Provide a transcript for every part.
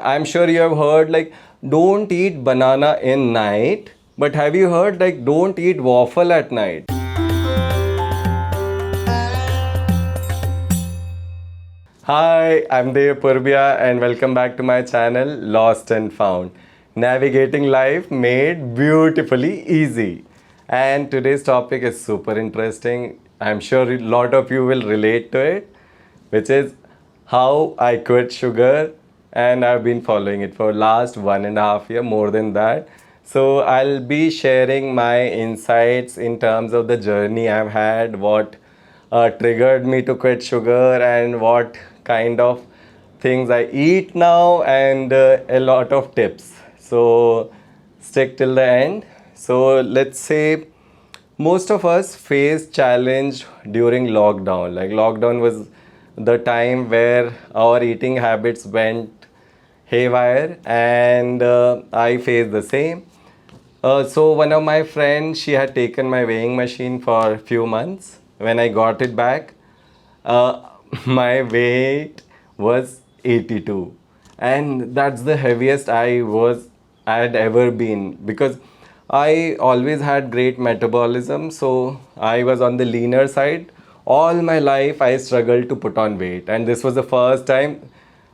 I'm sure you have heard like don't eat banana in night, but have you heard like don't eat waffle at night? Hi, I'm Dev Purbia and welcome back to my channel Lost and Found. Navigating life made beautifully easy. And today's topic is super interesting. I'm sure a lot of you will relate to it, which is how I quit sugar, and I've been following it for last 1.5 year, more than that. So I'll be sharing my insights in terms of the journey I've had, what triggered me to quit sugar, and what kind of things I eat now, and a lot of tips. So stick till the end. So let's say most of us face challenge during lockdown. Like lockdown was the time where our eating habits went haywire, and I faced the same. So one of my friends, she had taken my weighing machine for a few months. When I got it back, uh, my weight was 82, and that's the heaviest I had ever been, because I always had great metabolism, so I was on the leaner side. All my life I struggled to put on weight, and this was the first time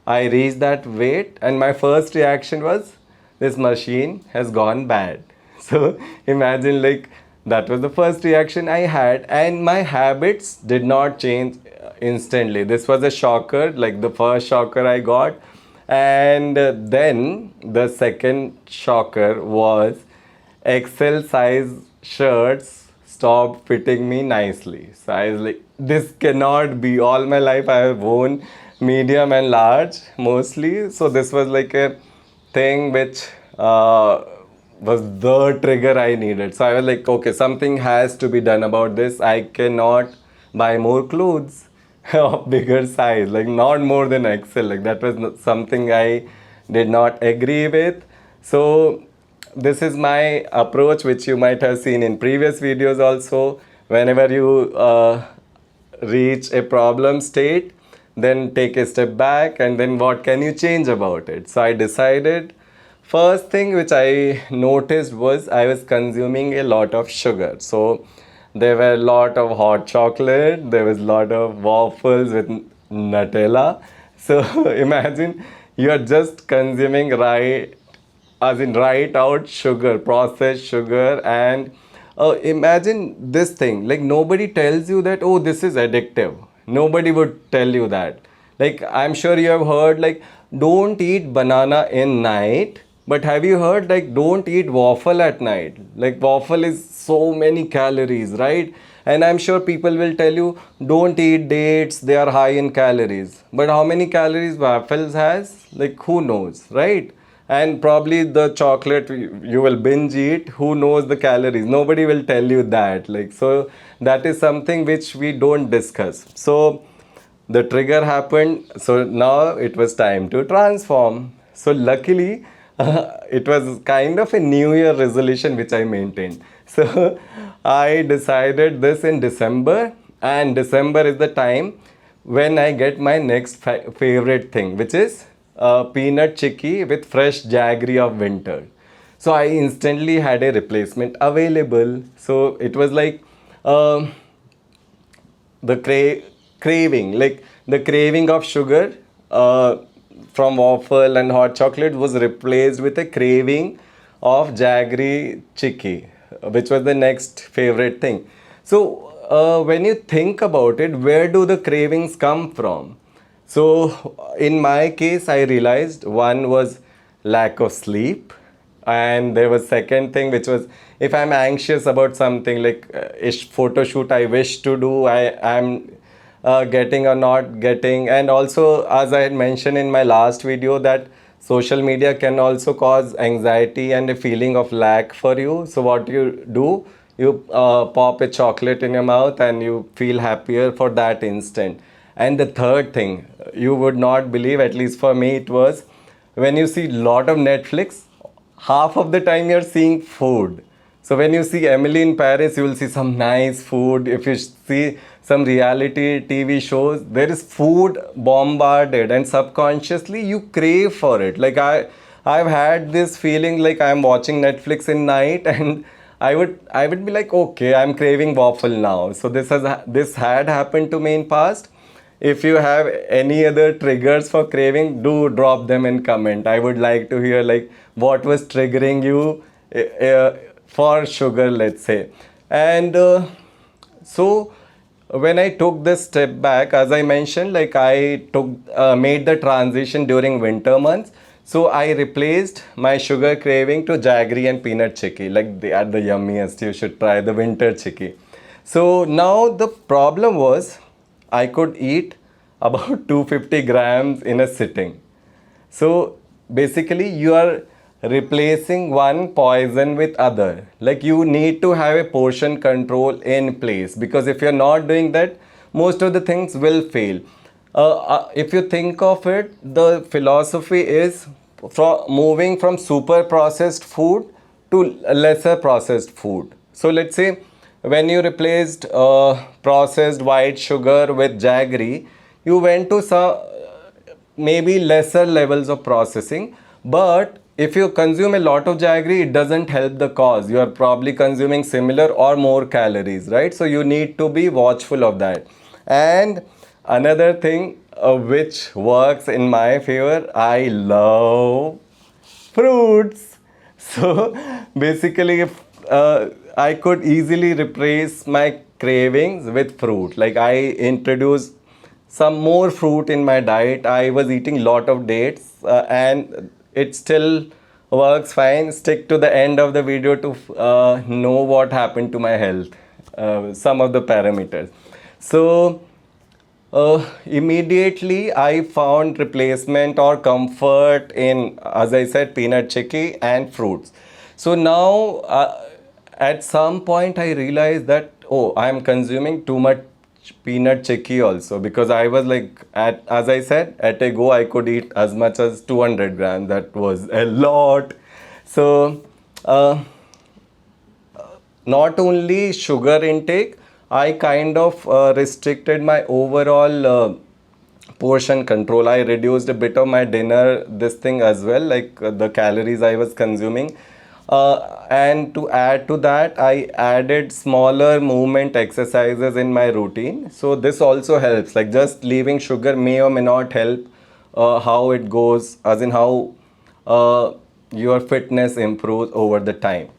I reached that weight, and my first reaction was this machine has gone bad. So imagine, like, that was the first reaction I had, and my habits did not change instantly. This was a shocker, like the first shocker I got. And then the second shocker was XL size shirts stopped fitting me nicely. So I was like, this cannot be. All my life I have worn medium and large mostly. So this was like a thing which was the trigger I needed. So I was like, okay, something has to be done about this. I cannot buy more clothes of bigger size, like not more than XL. Like that was something I did not agree with. So this is my approach, which you might have seen in previous videos also. Whenever you reach a problem state, then take a step back, and then what can you change about it. So I decided, first thing which I noticed was I was consuming a lot of sugar. So there were a lot of hot chocolate, there was a lot of waffles with Nutella. So imagine you are just consuming right, as in right out sugar, processed sugar. And imagine this thing, like nobody tells you that, oh, this is addictive. Nobody would tell you that. Like I'm sure you have heard like don't eat banana in night, but have you heard like don't eat waffle at night? Like waffle is so many calories, right? And I'm sure people will tell you don't eat dates, they are high in calories. But how many calories waffles has? Like who knows, right? And probably the chocolate you will binge eat, who knows the calories? Nobody will tell you that. Like, so that is something which we don't discuss. So the trigger happened, so now it was time to transform. So luckily it was kind of a new year resolution which I maintained. So I decided this in December, and December is the time when I get my next favorite thing, which is peanut chicky with fresh jaggery of winter. So I instantly had a replacement available. So it was like um the craving, like the craving of sugar from waffle and hot chocolate was replaced with a craving of jaggery chicky, which was the next favorite thing. So when you think about it, where do the cravings come from? So in my case, I realized one was lack of sleep, and there was second thing which was if I'm anxious about something, like ish photo shoot I wish to do, I'm getting or not getting. And also, as I had mentioned in my last video, that social media can also cause anxiety and a feeling of lack for you. So what you do, you pop a chocolate in your mouth and you feel happier for that instant. And the third thing, you would not believe, at least for me it was, when you see lot of Netflix, half of the time you're seeing food. So when you see Emily in Paris, you will see some nice food. If you see some reality TV shows, there is food bombarded and subconsciously you crave for it. Like I've had this feeling like I'm watching Netflix in night and I would be like, okay, I'm craving waffle now. So this had happened to me in past. If you have any other triggers for craving, do drop them in comment. I would like to hear like what was triggering you for sugar, let's say. And so when I took this step back, as I mentioned, like I took made the transition during winter months. So I replaced my sugar craving to jaggery and peanut chicky. Like they are the yummiest. You should try the winter chicky. So now the problem was I could eat about 250 grams in a sitting. So basically you are replacing one poison with other. Like you need to have a portion control in place, because if you're not doing that, most of the things will fail. If you think of it, the philosophy is from moving from super processed food to lesser processed food. So let's say when you replaced processed white sugar with jaggery, you went to some maybe lesser levels of processing. But if you consume a lot of jaggery, it doesn't help the cause. You are probably consuming similar or more calories, right? So you need to be watchful of that. And another thing which works in my favor, I love fruits. So basically, if I could easily replace my cravings with fruit. Like I introduced some more fruit in my diet. I was eating lot of dates, and it still works fine. Stick to the end of the video to know what happened to my health, some of the parameters. So immediately I found replacement or comfort in, as I said, peanut chicky and fruits. So now at some point I realized that, oh, I am consuming too much peanut chicky also, because I was like, as I said, at a go I could eat as much as 200 grams. That was a lot. So not only sugar intake, I kind of restricted my overall portion control. I reduced a bit of my dinner, this thing as well, like the calories I was consuming. And to add to that, I added smaller movement exercises in my routine. So this also helps. Like just leaving sugar may or may not help how it goes, as in how your fitness improves over the time.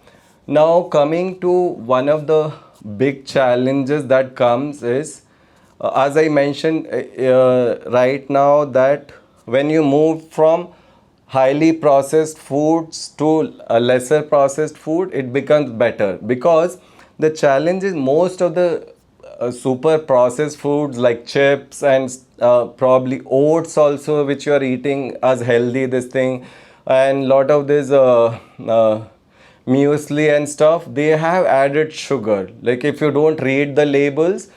Now coming to one of the big challenges that comes is, as I mentioned right now, that when you move from highly processed foods to a lesser processed food, it becomes better, because the challenge is most of the super processed foods like chips and probably oats also, which you are eating as healthy, this thing, and lot of this muesli and stuff, they have added sugar. Like if you don't read the labels,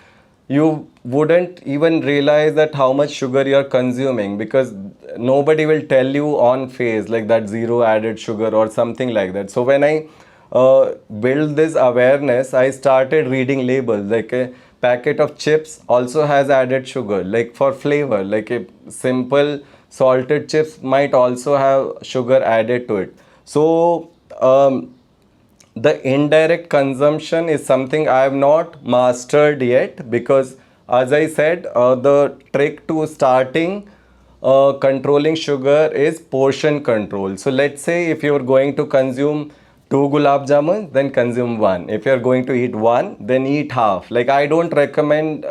you wouldn't even realize that how much sugar you're consuming, because nobody will tell you on face like that zero added sugar or something like that. So when I build this awareness, I started reading labels. Like a packet of chips also has added sugar, like for flavor. Like a simple salted chips might also have sugar added to it. So the indirect consumption is something I have not mastered yet, because as I said, the trick to starting controlling sugar is portion control. So let's say if you're going to consume two gulab jamun, then consume one. If you're going to eat one, then eat half. Like I don't recommend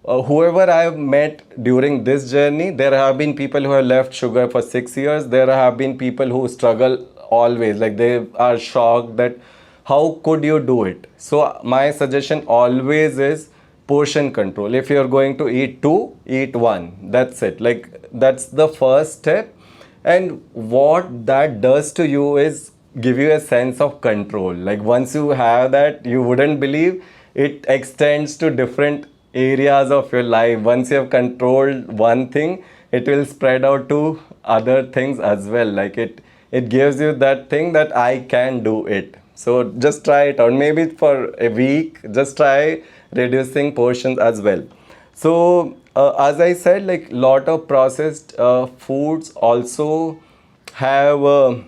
whoever I have met during this journey, there have been people who have left sugar for 6 years. There have been people who struggle always. Like they are shocked that how could you do it. So my suggestion always is portion control. If you're going to eat two, eat one. That's it. Like that's the first step. And what that does to you is give you a sense of control. Like once you have that, you wouldn't believe it extends to different areas of your life. Once you have controlled one thing, it will spread out to other things as well. Like it gives you that thing that I can do it. So just try it out, maybe for a week. Just try reducing portions as well. So as I said, like lot of processed foods also have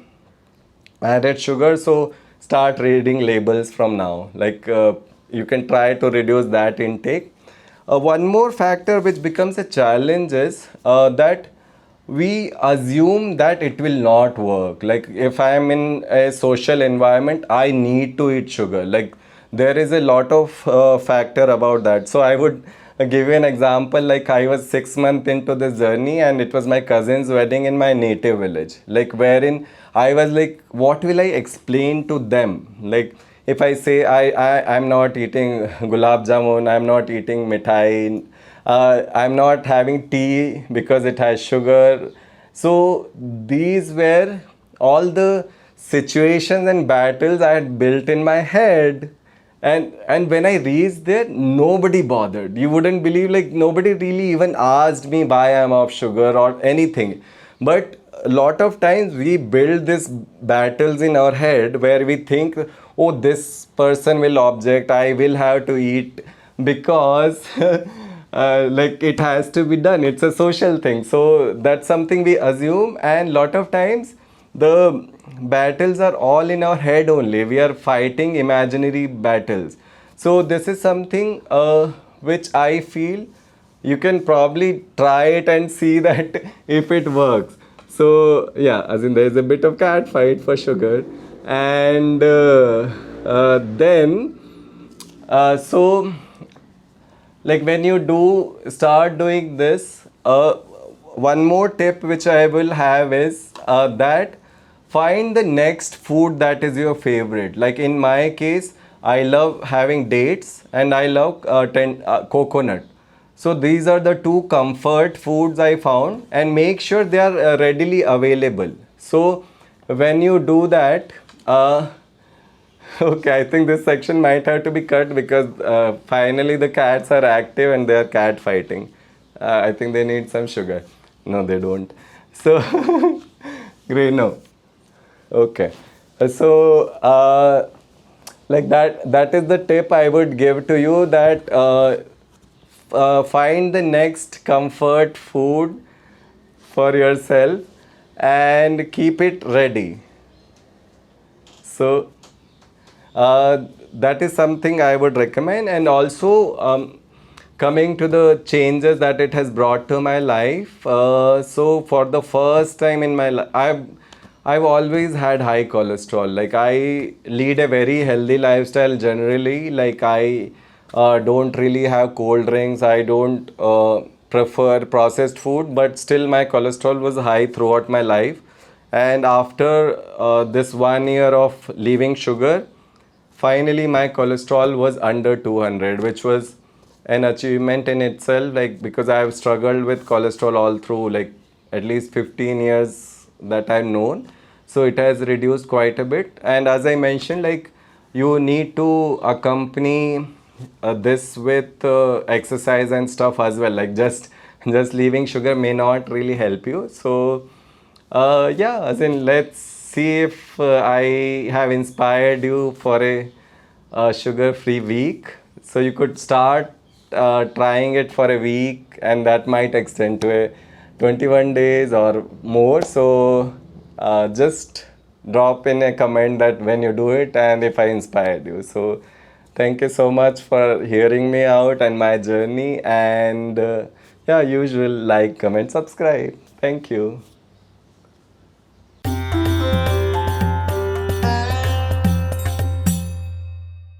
added sugar. So start reading labels from now. Like you can try to reduce that intake. One more factor which becomes a challenge is that we assume that it will not work. Like if I am in a social environment, I need to eat sugar. Like there is a lot of factor about that. So I would give you an example. Like I was 6 months into this journey, and it was my cousin's wedding in my native village, like wherein I was like, what will I explain to them? Like if I say I'm not eating gulab jamun, I'm not eating mithai, I'm not having tea because it has sugar. So these were all the situations and battles I had built in my head. And when I reached there, nobody bothered. You wouldn't believe, like nobody really even asked me why I'm off sugar or anything. But a lot of times we build these battles in our head where we think, oh, this person will object, I will have to eat because like it has to be done, it's a social thing. So that's something we assume, and lot of times the battles are all in our head only. We are fighting imaginary battles. So this is something which I feel you can probably try it and see that if it works. So yeah, as in there is a bit of cat fight for sugar. And then so like when you do start doing this, one more tip which I will have is that find the next food that is your favorite. Like in my case, I love having dates and I love coconut. So these are the two comfort foods I found, and make sure they are readily available. So when you do that, okay, I think this section might have to be cut because finally the cats are active and they are cat fighting. I think they need some sugar. No, they don't. So, great, no. Okay. So, like that is the tip I would give to you, that find the next comfort food for yourself and keep it ready. So, that is something I would recommend. And also, coming to the changes that it has brought to my life. So for the first time in my life, I've always had high cholesterol. Like I lead a very healthy lifestyle generally. Like I don't really have cold drinks. I don't prefer processed food, but still my cholesterol was high throughout my life. And after this 1 year of leaving sugar, finally my cholesterol was under 200, which was an achievement in itself. Like because I have struggled with cholesterol all through, like at least 15 years that I've known. So it has reduced quite a bit. And as I mentioned, like you need to accompany this with exercise and stuff as well. Like just leaving sugar may not really help you. So yeah, as in let's see if I have inspired you for a sugar-free week. So you could start trying it for a week, and that might extend to a 21 days or more. So just drop in a comment that when you do it and if I inspired you. So thank you so much for hearing me out and my journey. And yeah, usual like, comment, subscribe. Thank you.